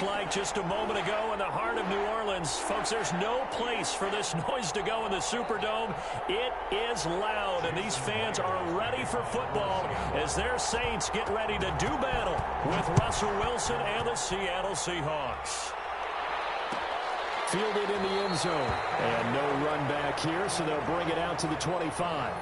Like just a moment ago in the heart of New Orleans. Folks, there's no place for this noise to go in the Superdome. It is loud, and these fans are ready for football as their Saints get ready to do battle with Russell Wilson and the Seattle Seahawks. Fielded in the end zone. And no run back here, so they'll bring it out to the 25.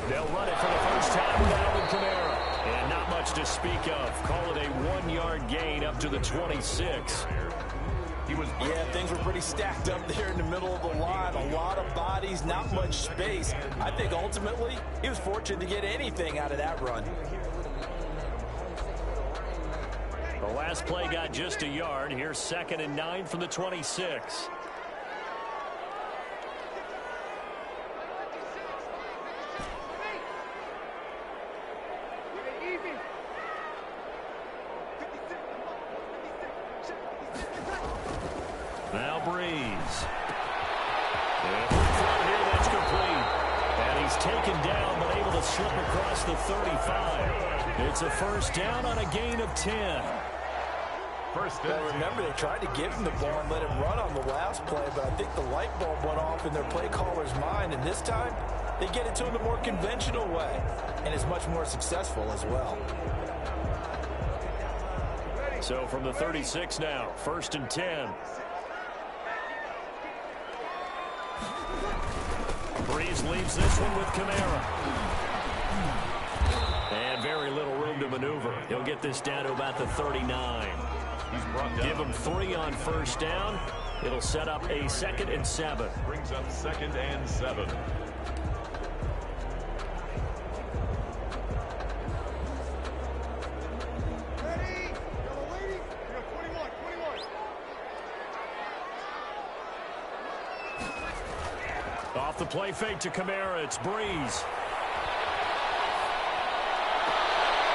They'll run it for the first time with Alvin Kamara. And not much to speak of. Call it a 1-yard gain up to the 26. Yeah, things were pretty stacked up there in the middle of the line. A lot of bodies, not much space. I think ultimately he was fortunate to get anything out of that run. The last play got just a yard. Here's 2nd and 9 from the 26. Now Breeze. And here, that's complete. And he's taken down, but able to slip across the 35. It's a first down on a gain of 10. Well, remember, they tried to give him the ball and let him run on the last play, but I think the light bulb went off in their play caller's mind, and this time they get it to him the more conventional way, and it's much more successful as well. So from the 36 now, 1st and 10. Breeze leaves this one with Kamara. And very little room to maneuver. He'll get this down to about the 39. Give him 3 on first down. It'll set up a 2nd and 7. Brings up 2nd and 7. Off the play fake to Kamara, it's Breeze.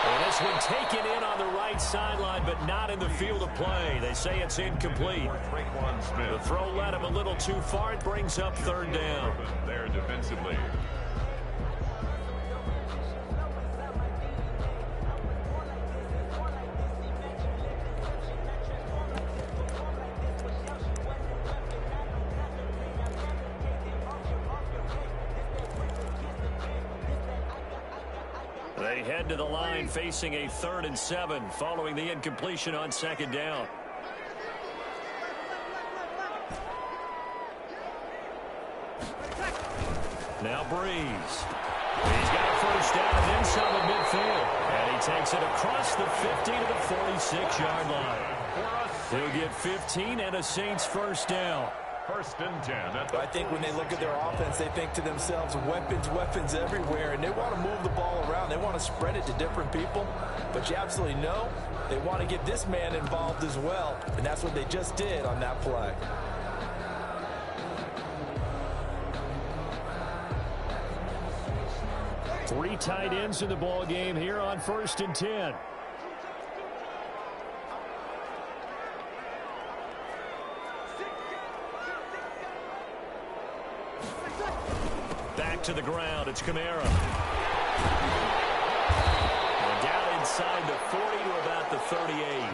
And this one taken in on the right sideline, but not in the field of play. They say it's incomplete. The throw led him a little too far. It brings up 3rd down. There defensively. They head to the line facing a 3rd and 7 following the incompletion on 2nd down. Now Breeze. He's got a first down inside the midfield. And he takes it across the 50 to the 46-yard line. He'll get 15 and a Saints first down. 1st and 10. I think when they look at their offense, they think to themselves, weapons everywhere, and they want to move the ball around. They want to spread it to different people, but you absolutely know they want to get this man involved as well, and that's what they just did on that play. Three tight ends in the ball game here on 1st and 10. Back to the ground. It's Kamara. And down inside the 40 to about the 38.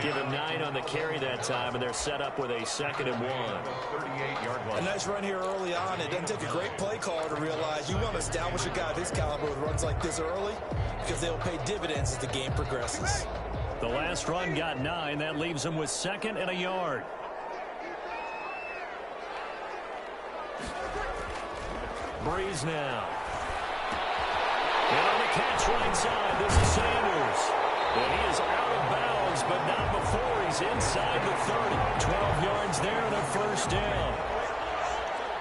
Give him 9 on the carry that time, and they're set up with a 2nd and 1. 38-yard line. A nice run here early on. It doesn't take a great play caller to realize you want to establish a guy of his caliber with runs like this early because they'll pay dividends as the game progresses. The last run got 9. That leaves him with 2nd and a yard. Breeze now. And on the catch right side, this is Sanders. And he is out of bounds, but not before he's inside the 30. 12 yards there and a first down.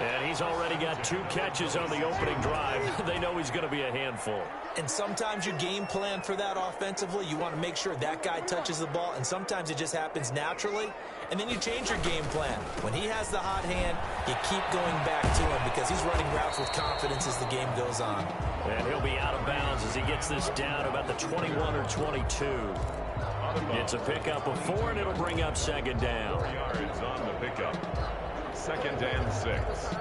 And he's already got 2 catches on the opening drive. They know he's going to be a handful. And sometimes you game plan for that offensively. You want to make sure that guy touches the ball, and sometimes it just happens naturally. and then you change your game plan. When he has the hot hand, you keep going back to him because he's running routes with confidence as the game goes on. And he'll be out of bounds as he gets this down about the 21 or 22. It's a pickup of 4, and it'll bring up second down. 4 yards on the pickup. Second and 6.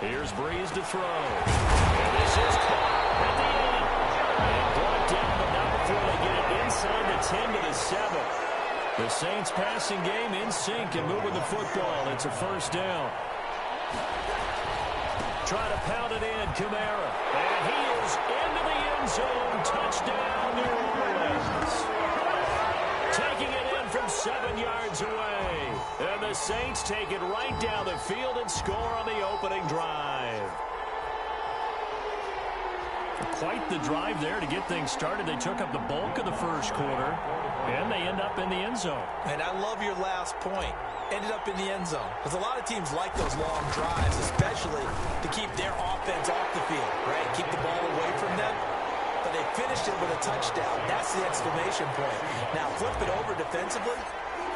Here's Breeze to throw. And this is caught at the end. And brought down, but not before they get it inside the 10 to the 7. The Saints passing game in sync and moving the football. It's a first down. Try to pound it in, Kamara. And he is into the end zone. Touchdown, New Orleans. Taking it in from 7 yards away. And the Saints take it right down the field and score on the opening drive. Quite the drive there to get things started. They took up the bulk of the first quarter, and they end up in the end zone. And I love your last point. Ended up in the end zone. Because a lot of teams like those long drives, especially to keep their offense off the field, right? Keep the ball away from them. But they finished it with a touchdown. That's the exclamation point. Now, flip it over defensively.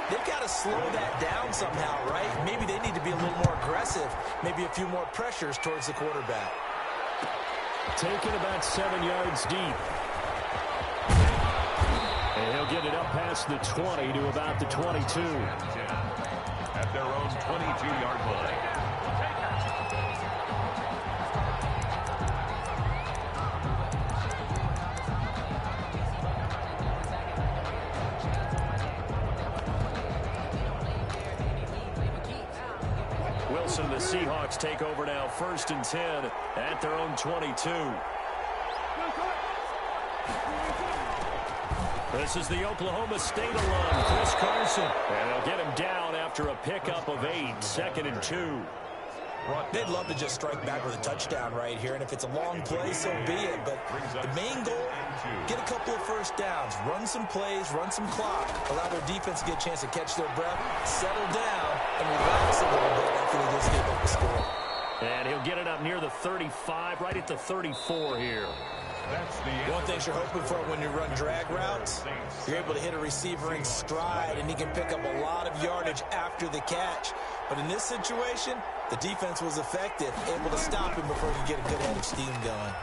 They've got to slow that down somehow, right? Maybe they need to be a little more aggressive. Maybe a few more pressures towards the quarterback. Taken about 7 yards deep. And he'll get it up past the 20 to about the 22. At their own 22-yard line. Wilson, the Seahawks take over now, 1st and 10 at their own 22. This is the Oklahoma State alum, Chris Carson. And they'll get him down after a pickup of 8, 2nd and 2. They'd love to just strike back with a touchdown right here, and if it's a long play, so be it. But the main goal, get a couple of first downs, run some plays, run some clock, allow their defense to get a chance to catch their breath, settle down, and relax a little bit after they just gave up the score. And he'll get it up near the 35, right at the 34 here. One thing you're hoping for when you run drag routes, you're able to hit a receiver in stride, and he can pick up a lot of yardage after the catch. But in this situation, the defense was effective, able to stop him before he could get a good head of steam going.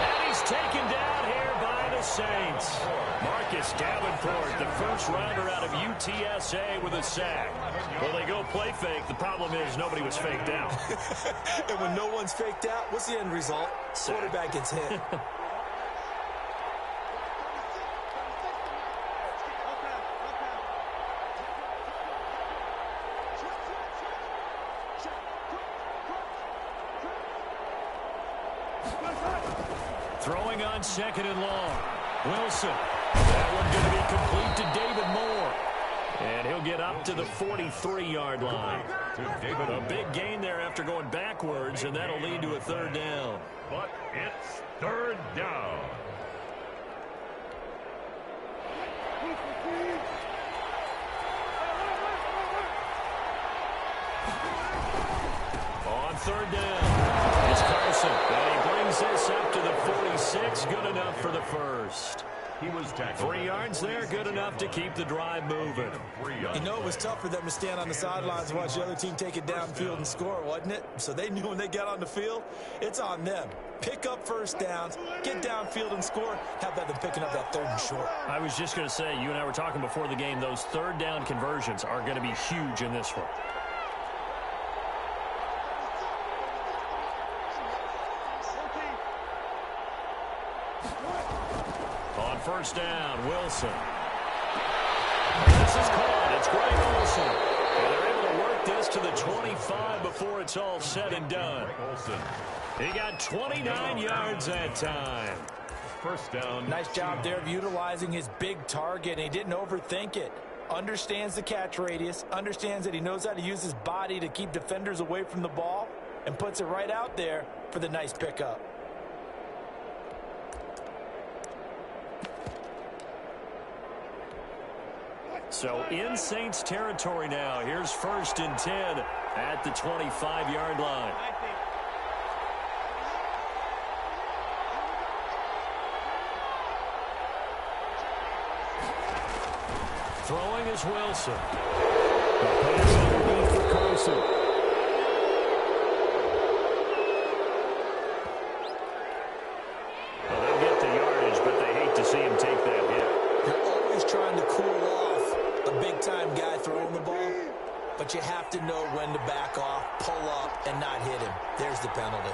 And he's taken down here by the Saints. Marcus Davenport, the first rounder out of UTSA with a sack. Well, they go play fake. The problem is nobody was faked out. And when no one's faked out, what's the end result? Quarterback gets hit. Throwing on 2nd and long. Wilson. That one going to be complete to David Moore. And he'll get up to the 43-yard line. A big gain there after going backwards, and that'll lead to a 3rd down. But it's 3rd down. On 3rd down, it's Carson. And he brings this up to the 46. Good enough for the first. He was tackled. 3 yards there, good enough to keep the drive moving. You know, it was tough for them to stand on the sidelines and watch the other team take it downfield and score, wasn't it? So they knew when they got on the field, it's on them. Pick up first downs, get downfield and score. How about them picking up that 3rd and short? I was just going to say, you and I were talking before the game, those 3rd down conversions are going to be huge in this one. On 1st down, Wilson. This is caught. It's Greg Olsen. And they're able to work this to the 25 before it's all said and done. He got 29 yards that time. 1st down. Nice job there of utilizing his big target, and he didn't overthink it. Understands the catch radius, understands that he knows how to use his body to keep defenders away from the ball, and puts it right out there for the nice pickup. So in Saints territory now. Here's 1st and 10 at the 25-yard line. Throwing is Wilson. The pass underneath for Carson. Well, they'll get the yardage, but they hate to see him take that hit. You're always trying to cool off a big-time guy throwing the ball, but you have to know when to back off, pull up, and not hit him. There's the penalty.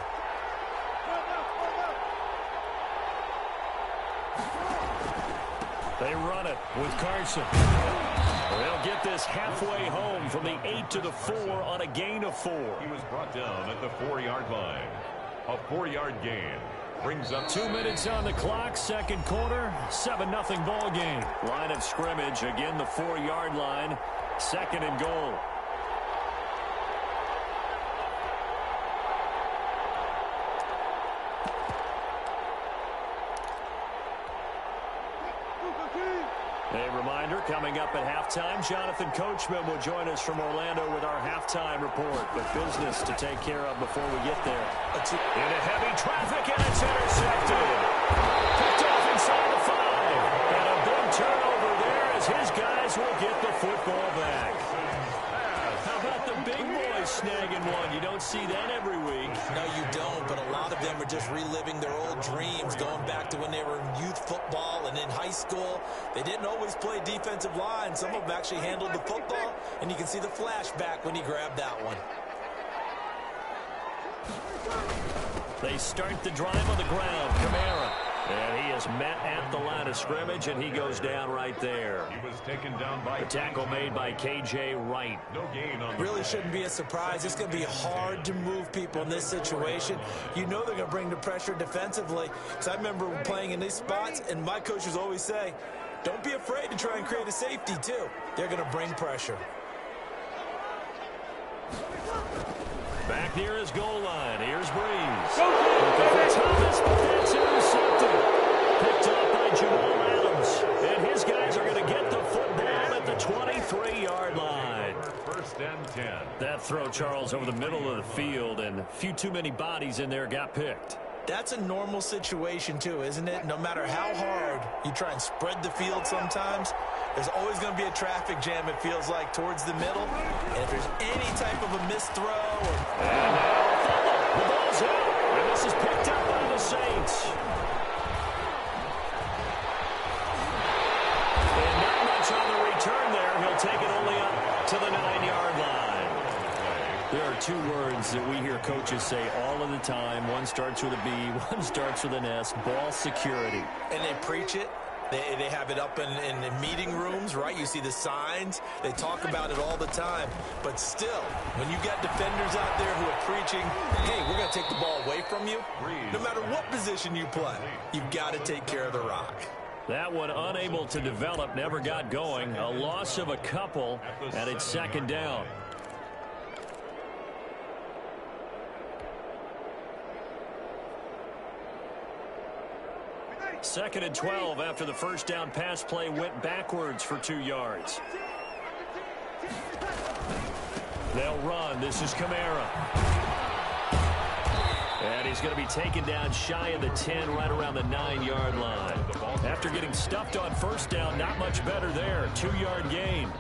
They run it with Carson. They'll get this halfway home from the 8 to the 4 on a gain of 4. He was brought down at the 4-yard line. A 4-yard gain brings up 2 minutes on the clock, second quarter, 7-0 ball game. Line of scrimmage, again the 4-yard line, 2nd and goal. A reminder, coming up at halftime, Jonathan Coachman will join us from Orlando with our halftime report. But business to take care of before we get there. Into heavy traffic, and it's intercepted. Picked off inside the 5. And a big turnover there as his guys will get the football back. How about the big boys snagging one? You don't see that every week. No, you don't, but a lot of them are just reliving their old dreams, going back to when they were in youth football and in high school. They didn't always play defensive line. Some of them actually handled the football, and you can see the flashback when he grabbed that one. They start the drive on the ground. Kamara. And he is met at the line of scrimmage, and he goes down right there. He was taken down by a tackle made by K.J. Wright. No gain on the really shouldn't be a surprise. It's going to be hard to move people in this situation. You know they're going to bring the pressure defensively. Because I remember playing in these spots, and my coaches always say, don't be afraid to try and create a safety, too. They're going to bring pressure. Back near his goal line. Here's Breeze. Looking for Thomas, but that's intercepted. Picked up by Jamal Adams. And his guys are going to get the football at the 23-yard line. 1st and 10. That throw, Charles, over the middle of the field, and a few too many bodies in there got picked. That's a normal situation, too, isn't it? No matter how hard you try and spread the field sometimes, there's always going to be a traffic jam, it feels like, towards the middle. And if there's any type of a missed throw or... And now, the ball's out. And this is picked up by the Saints. And not much on the return there. He'll take it only up to the 9-yard line. There are 2 words that we hear coaches say all of the time. One starts with a B, one starts with an S. Ball security. And they preach it. They have it up in meeting rooms, right? You see the signs. They talk about it all the time. But still, when you got defenders out there who are preaching, hey, we're going to take the ball away from you, no matter what position you play, you've got to take care of the rock. That one unable to develop, never got going. A loss of a couple, and it's 2nd down. 2nd and 12 after the first down pass play went backwards for 2 yards. They'll run. This is Kamara. And he's going to be taken down shy of the 10, right around the 9-yard line. After getting stuffed on first down, not much better there. 2-yard gain.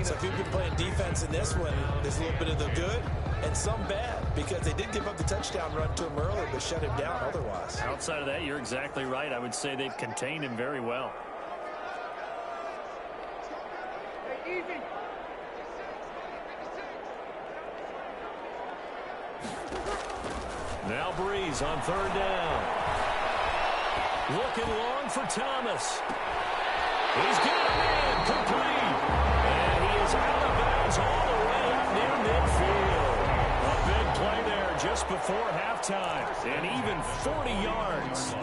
So if you've been playing defense in this one, there's a little bit of the good and some bad, because they did give up the touchdown run to him early, but shut him down otherwise. Outside of that, you're exactly right. I would say they've contained him very well. Now Breeze on 3rd down. Looking long for Thomas. He's got a man complete. And he is out of bounds all the way up near midfield. A big play there just before halftime. And even 40 yards.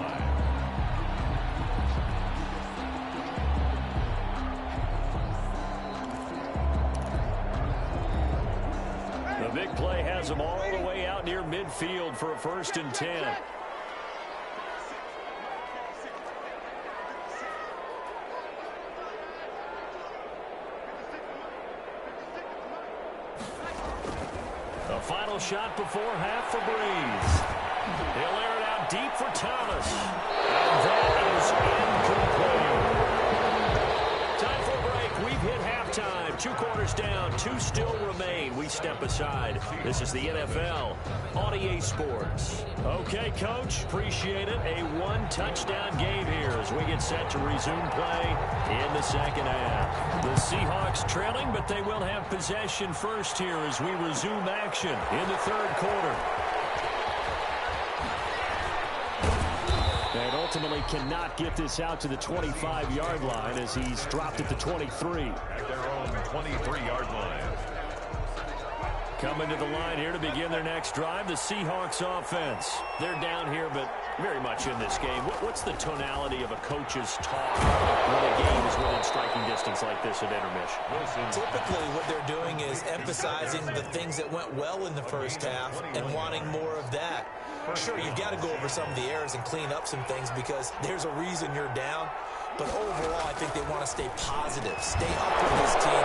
The big play has him all the way out near midfield for a 1st and 10. final shot before half for Breeze. He'll air it out deep for Thomas. And that is incomplete. Time for a break. We've hit halftime. 2 quarters down. 2 still remain. We step aside. This is the NFL on EA Sports. Okay, Coach. Appreciate it. A 1-touchdown game here as we get set to resume play in the second half. The Seahawks trailing, but they will have possession first here as we resume action in the third quarter. And ultimately cannot get this out to the 25-yard line as he's dropped at the 23. At their own 23-yard line. Coming to the line here to begin their next drive, the Seahawks offense. They're down here, but very much in this game. What's the tonality of a coach's talk when a game is within striking distance like this at intermission? Typically, what they're doing is emphasizing the things that went well in the first half and wanting more of that. Sure, you've got to go over some of the errors and clean up some things because there's a reason you're down. But overall, I think they want to stay positive, stay up with this team.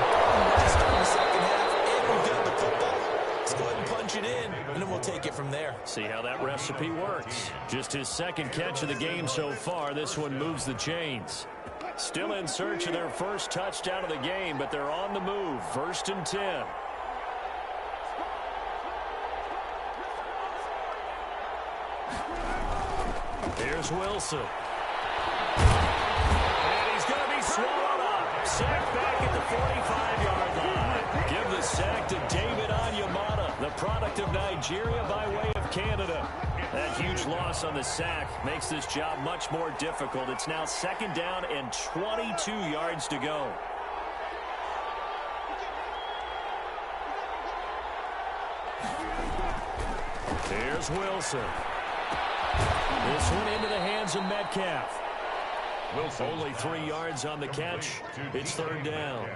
Just start in the second half, and we've got the football. Let's go ahead and punch it in, and then we'll take it from there. See how that recipe works. Just his second catch of the game so far. This one moves the chains. Still in search of their first touchdown of the game, but they're on the move. 1st and 10. Here's Wilson. And he's going to be swallowed up. Sacked back at the 45-yard line. Give the sack to David Onyemata, the product of Nigeria by way of Canada. That huge loss on the sack makes this job much more difficult. It's now 2nd down and 22 yards to go. Here's Wilson. This one into the hands of Metcalf. Wilson only 3 yards on the catch. It's 3rd down.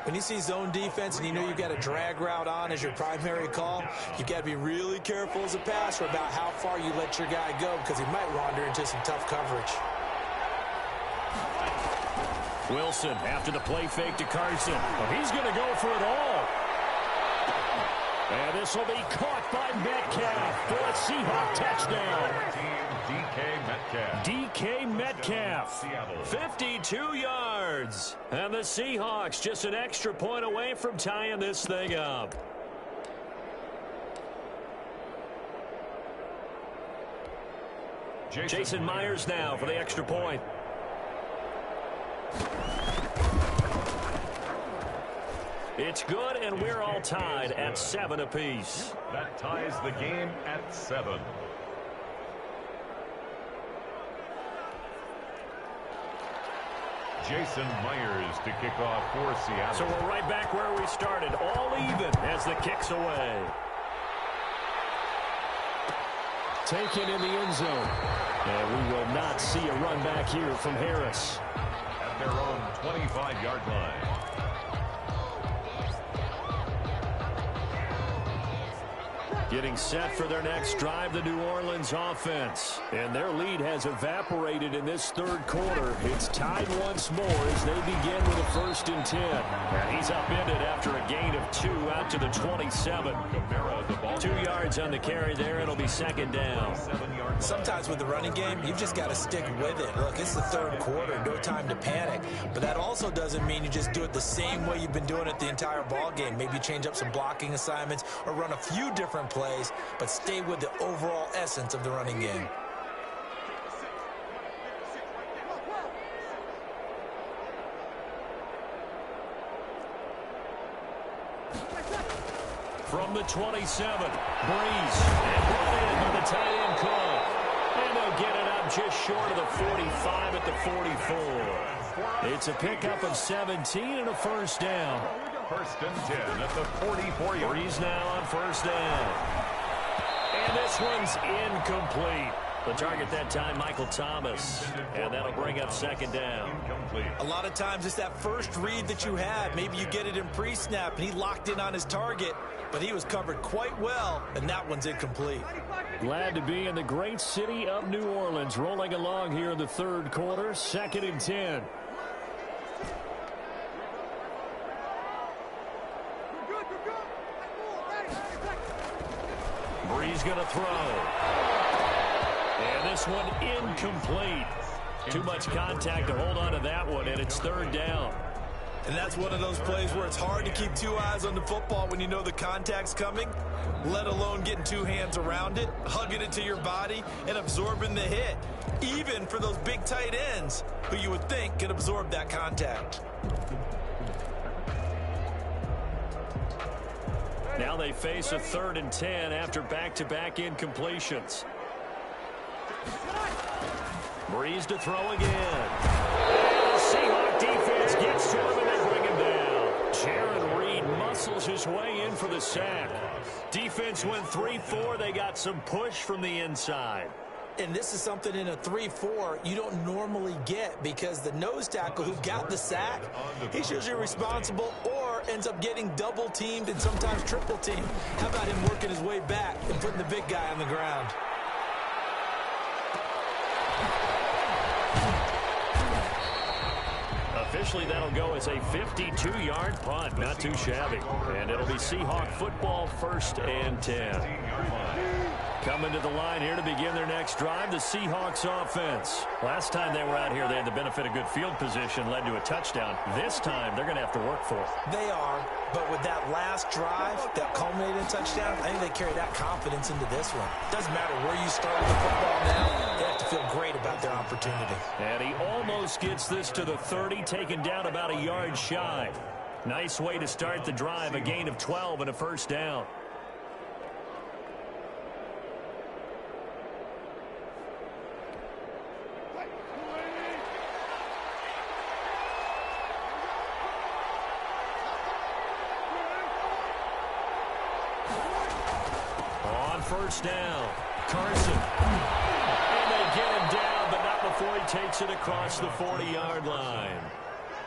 When you see zone defense and you know you've got a drag route on as your primary call, you've got to be really careful as a passer about how far you let your guy go because he might wander into some tough coverage. Wilson after the play fake to Carson. Oh, he's going to go for it all. And this will be caught by Metcalf for a Seahawk touchdown. DK Metcalf, 52 yards. And the Seahawks just an extra point away from tying this thing up. Jason Myers now for the extra point. It's good, and we're all tied at 7 apiece. That ties the game at 7. Jason Myers to kick off for Seattle. So we're right back where we started, all even as the kick's away. Taken in the end zone. And we will not see a run back here from Harris. At their own 25-yard line. Getting set for their next drive, the New Orleans offense. And their lead has evaporated in this third quarter. It's tied once more as they begin with a 1st and 10. And he's upended after a gain of 2 out to the 27. 2 yards on the carry there. It'll be 2nd down. Sometimes with the running game, you've just got to stick with it. Look, it's the third quarter. No time to panic. But that also doesn't mean you just do it the same way you've been doing it the entire ball game. Maybe change up some blocking assignments or run a few different plays, but stay with the overall essence of the running game. From the 27, Breeze, and brought in by the tight end Cook. And they'll get it up just short of the 45 at the 44. It's a pickup of 17 and a 1st down. 1st and 10 at the 44. Breeze now on 1st down. And this one's incomplete. The target that time, Michael Thomas. And that'll bring up 2nd down. A lot of times it's that first read that you had. Maybe you get it in pre-snap and he locked in on his target, but he was covered quite well, and that one's incomplete. Glad to be in the great city of New Orleans, rolling along here in the third quarter, 2nd and 10. Brees going to throw. And this one incomplete. Too much contact to hold on to that one, and it's third down. And that's one of those plays where it's hard to keep two eyes on the football when you know the contact's coming, let alone getting two hands around it, hugging it to your body, and absorbing the hit, even for those big tight ends who you would think could absorb that contact. Now they face a 3rd and 10 after back-to-back incompletions. Brees to throw again. And the Seahawk defense gets to him and they bring him down. Jaron Reed muscles his way in for the sack. Defense went 3-4. They got some push from the inside. And this is something in a 3-4 you don't normally get because the nose tackle who got the sack, he's usually responsible or ends up getting double teamed and sometimes triple teamed. How about him working his way back and putting the big guy on the ground? Officially, that'll go as a 52-yard punt. Not too shabby. And it'll be Seahawk football, 1st and 10. Coming to the line here to begin their next drive, the Seahawks offense. Last time they were out here, they had the benefit of good field position, led to a touchdown. This time, they're going to have to work for it. They are, but with that last drive that culminated in touchdown, I think they carry that confidence into this one. Doesn't matter where you start with the football now, they have to feel great about their opportunity. And he almost gets this to the 30, taken down about a yard shy. Nice way to start the drive, a gain of 12 and a 1st down. First down, Carson. And they get him down, but not before he takes it across the 40-yard line.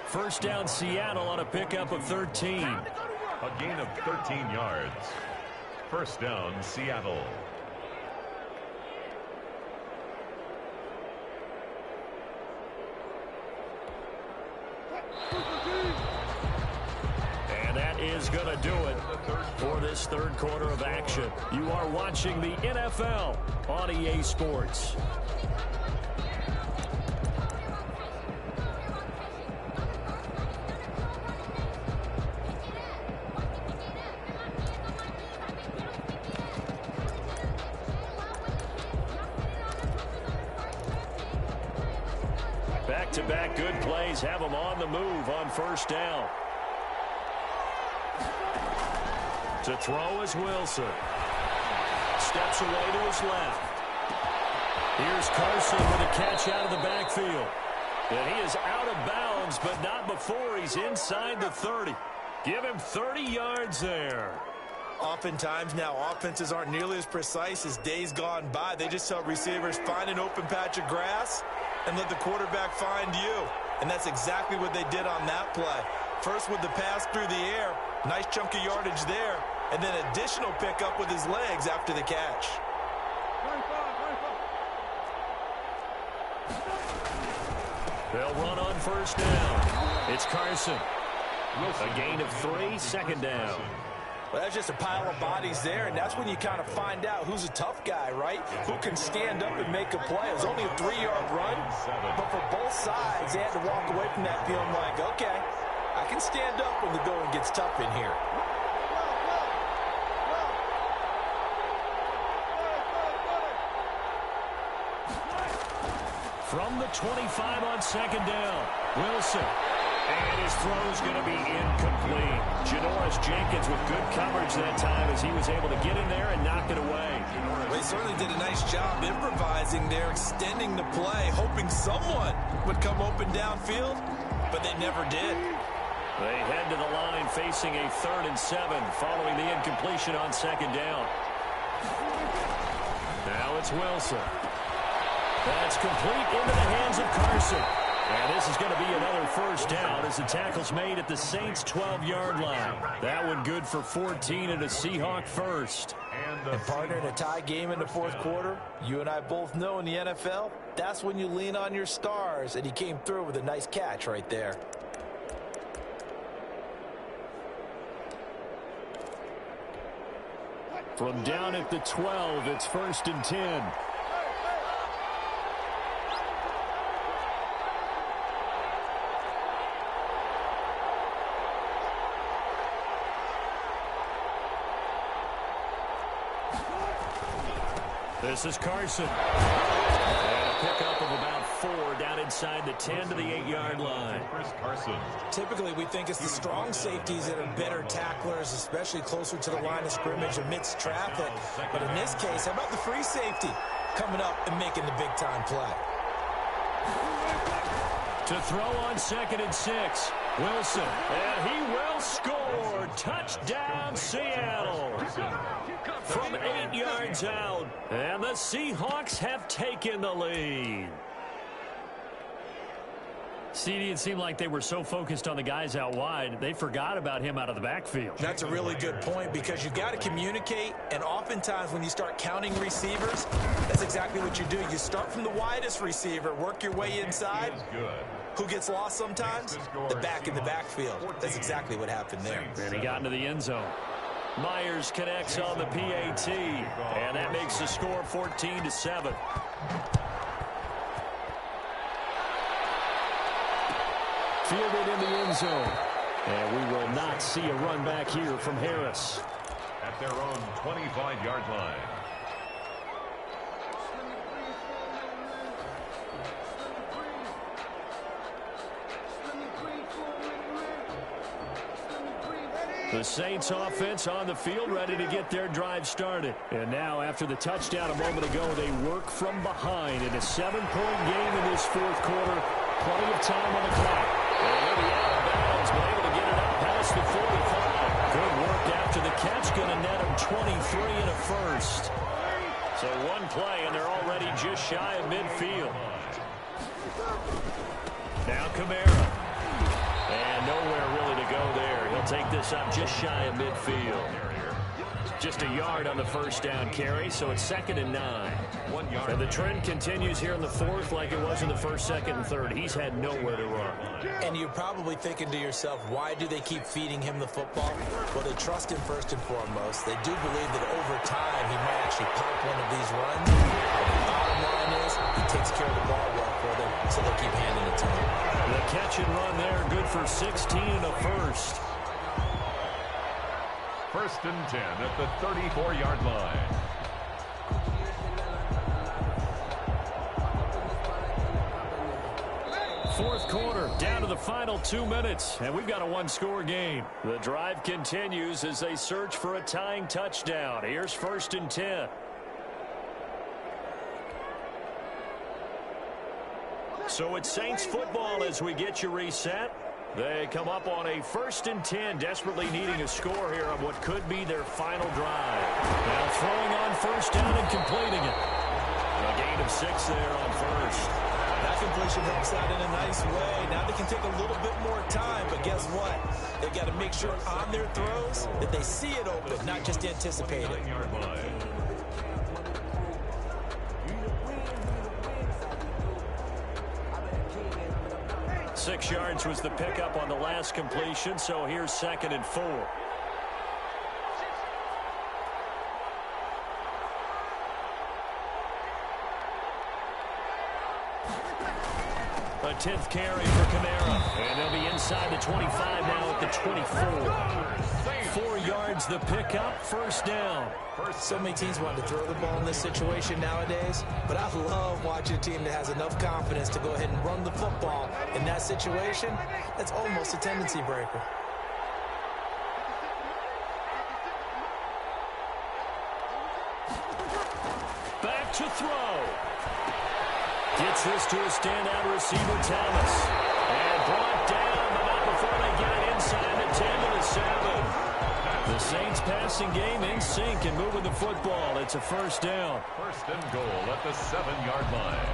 First down, Seattle on a pickup of 13. A gain of 13 yards. First down, Seattle. And that is going to do it for this 3rd quarter of action. You are watching the NFL on EA Sports. Back-to-back good plays have them on the move on first down. To throw is Wilson. Steps away to his left. Here's Carson with a catch out of the backfield. And he is out of bounds, but not before he's inside the 30. Give him 30 yards there. Oftentimes now, offenses aren't nearly as precise as days gone by. They just tell receivers, find an open patch of grass and let the quarterback find you. And that's exactly what they did on that play. First with the pass through the air, nice chunk of yardage there, and then additional pickup with his legs after the catch. They'll run on first down. It's Carson. A gain of 3, second down. Well, that's just a pile of bodies there, and that's when you kind of find out who's a tough guy, right? Who can stand up and make a play. It was only a 3-yard run, but for both sides, they had to walk away from that feeling like, okay, I can stand up when the going gets tough in here. From the 25 on second down, Wilson. And his throw's going to be incomplete. Janoris Jenkins with good coverage that time as he was able to get in there and knock it away. They certainly did a nice job improvising there, extending the play, hoping someone would come open downfield, but they never did. They head to the line facing a 3rd and 7 following the incompletion on second down. Now it's Wilson. That's complete into the hands of Carson. And this is going to be another first down as the tackle's made at the Saints' 12-yard line. That one good for 14 and a Seahawk first. And partner, in a tie game in the 4th quarter, you and I both know in the NFL, that's when you lean on your stars, and he came through with a nice catch right there. From down at the 12, it's 1st and 10. This is Carson. And a pickup of about 4 down inside the 10 to the 8-yard line. Chris Carson. Typically, we think it's the strong safeties that are better tacklers, especially closer to the line of scrimmage amidst traffic. But in this case, how about the free safety coming up and making the big-time play? To throw on 2nd and 6. Wilson. And he will score. Touchdown, Seattle. From 8 yards out. And the Seahawks have taken the lead. CD, it seemed like they were so focused on the guys out wide, they forgot about him out of the backfield. That's a really good point because you've got to communicate, and oftentimes when you start counting receivers, that's exactly what you do. You start from the widest receiver, work your way inside. Who gets lost sometimes? The back in the backfield. That's exactly what happened there. And he got into the end zone. Myers connects on the PAT, and that makes the score 14-7. Fielded in the end zone. And we will not see a run back here from Harris. At their own 25-yard line. The Saints offense on the field, ready to get their drive started. And now, after the touchdown a moment ago, they work from behind in a 7-point game in this 4th quarter. Plenty of time on the clock. And he'll be out of bounds, but able to get it out past the 45. Good work after the catch. Going to net him 23 and a first. So one play, and they're already just shy of midfield. Now Kamara. And nowhere really to go there. He'll take this up just shy of midfield. Just a yard on the first down carry, so it's 2nd and 9. 1 yard. And the trend continues here in the 4th like it was in the 1st, 2nd, and 3rd. He's had nowhere to run. And you're probably thinking to yourself, why do they keep feeding him the football? Well, they trust him first and foremost. They do believe that over time he might actually pop one of these runs. But the bottom line is he takes care of the ball well for them, so they keep handing it to him. The catch and run there, good for 16 and a first. 1st and 10 at the 34-yard line. Fourth quarter, down to the final 2 minutes, and we've got a one-score game. The drive continues as they search for a tying touchdown. Here's 1st and 10. So it's Saints football as we get you reset. They come up on a 1st and 10, desperately needing a score here on what could be their final drive. Now throwing on 1st down and completing it. A gain of 6 there on 1st. That completion helps out in a nice way. Now they can take a little bit more time, but guess what? They've got to make sure on their throws that they see it open, not just anticipate it. 9-yard line. Six yards was the pickup on the last completion, so here's 2nd and 4. A 10th carry for Kamara, and they'll be inside the 25 now at the 24. 4 yards the pickup, 1st down. So many teams want to throw the ball in this situation nowadays, but I love watching a team that has enough confidence to go ahead and run the football in that situation. That's almost a tendency breaker. Back to throw. Gets this to a standout receiver, Thomas. And brought down, but not before they get it inside the 10 to the 7. The Saints passing game in sync and moving the football. It's a 1st down. 1st and goal at the 7-yard line.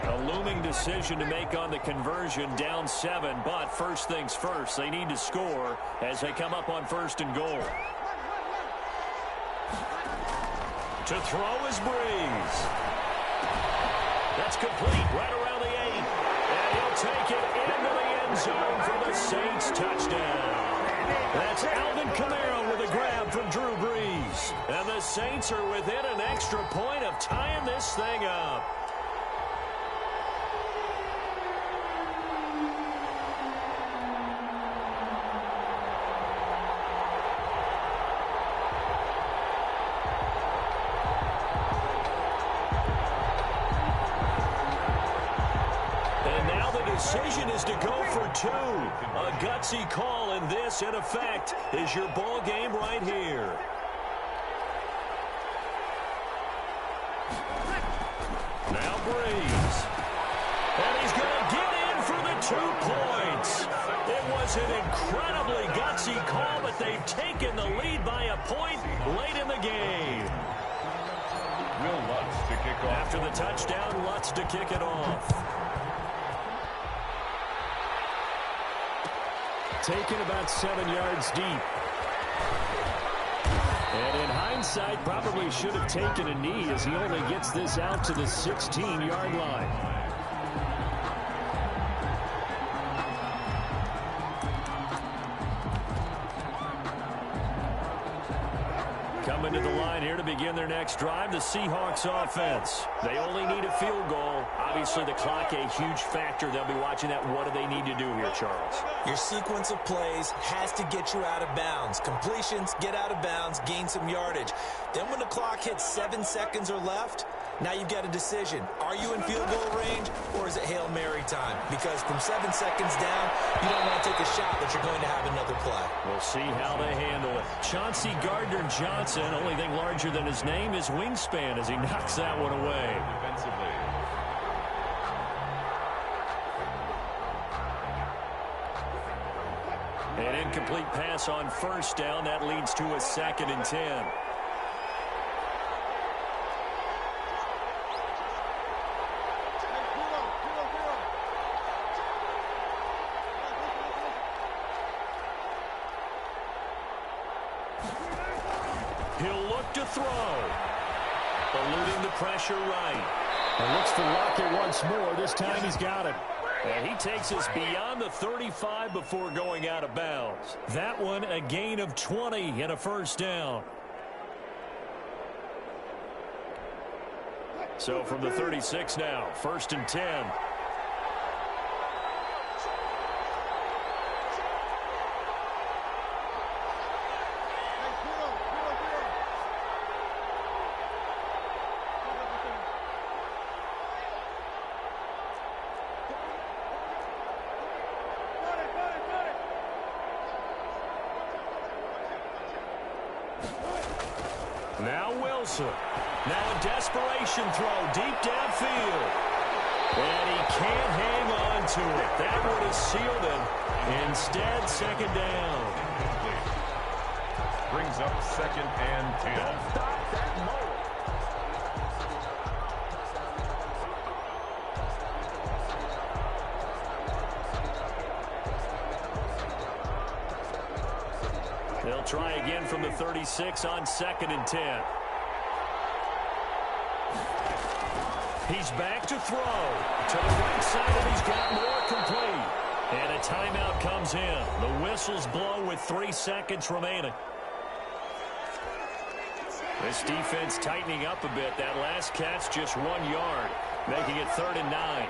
A looming decision to make on the conversion, down 7. But first things first, they need to score as they come up on 1st and goal. To throw is Breeze. That's complete right around the 8. And he'll take it into the end zone for the Saints touchdown. That's Alvin Kamara with a grab from Drew Brees. And the Saints are within an extra point of tying this thing up. Decision is to go for two. A gutsy call, and this, in effect, is your ball game right here. Now Brees. And he's going to get in for the 2 points. It was an incredibly gutsy call, but they've taken the lead by a point late in the game. Will Lutz to kick off. After the touchdown, Lutz to kick it off. Taken about 7 yards deep. And in hindsight, probably should have taken a knee as he only gets this out to the 16-yard line. Coming to the line here to begin their next drive, the Seahawks offense. They only need a field goal. Obviously, the clock a huge factor. They'll be watching that. What do they need to do here, Charles? Your sequence of plays has to get you out of bounds. Completions, get out of bounds, gain some yardage. Then when the clock hits 7 seconds or left, now you've got a decision. Are you in field goal range, or is it Hail Mary time? Because from 7 seconds down, you don't want to take a shot that you're going to have another play. We'll see how they handle it. Chauncey Gardner-Johnson, only thing larger than his name is wingspan as he knocks that one away. Defensively. An incomplete pass on first down. That leads to a 2nd and 10. He'll look to throw. Eluding the pressure right. And looks for Lockett once more. This time he's got it. And he takes us beyond the 35 before going out of bounds. That one a gain of 20 and a first down. So from the 36 now, 1st and 10. Now Wilson. Now a desperation throw deep downfield. And he can't hang on to it. That would have sealed him. Instead, 2nd down. Brings up 2nd and 10. Don't stop that motor. They'll try again from the 36 on 2nd and 10. He's back to throw. To the right side, and he's got more complete. And a timeout comes in. The whistle's blown with 3 seconds remaining. This defense tightening up a bit. That last catch just 1 yard, making it 3rd and 9.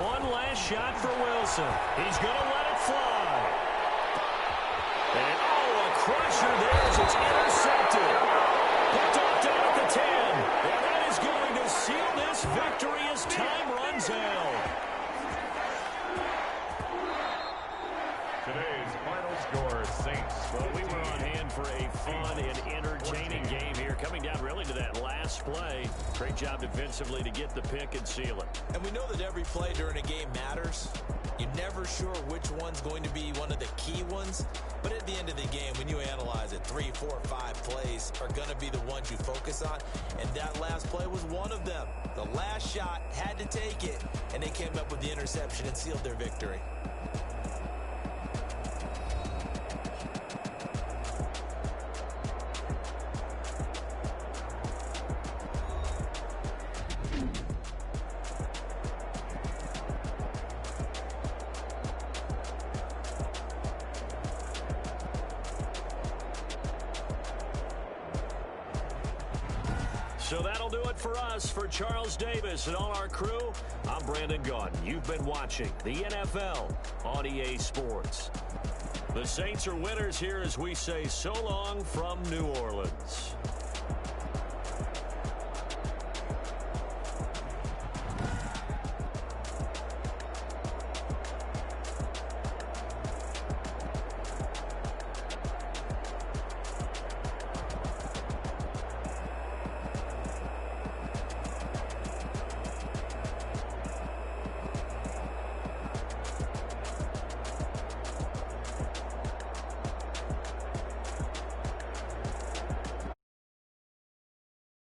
One last shot for Wilson. He's going to let it fly. And, oh, a crusher there as it's intercepted. Picked off down at the 10. And that is going to seal this victory as time runs out. Today's final score, Saints. Well, we were on hand for a fun and entertaining game here. Coming down really to that last play. Great job defensively to get the pick and seal it. And we know that every play during a game matters. You're never sure which one's going to be one of the key ones. But at the end of the game, when you analyze it, 3, 4, 5 plays are going to be the ones you focus on. And that last play was one of them. The last shot had to take it, and they came up with the interception and sealed their victory. So that'll do it for us. For Charles Davis and all our crew, I'm Brandon Gaudin. You've been watching the NFL on EA Sports. The Saints are winners here as we say so long from New Orleans.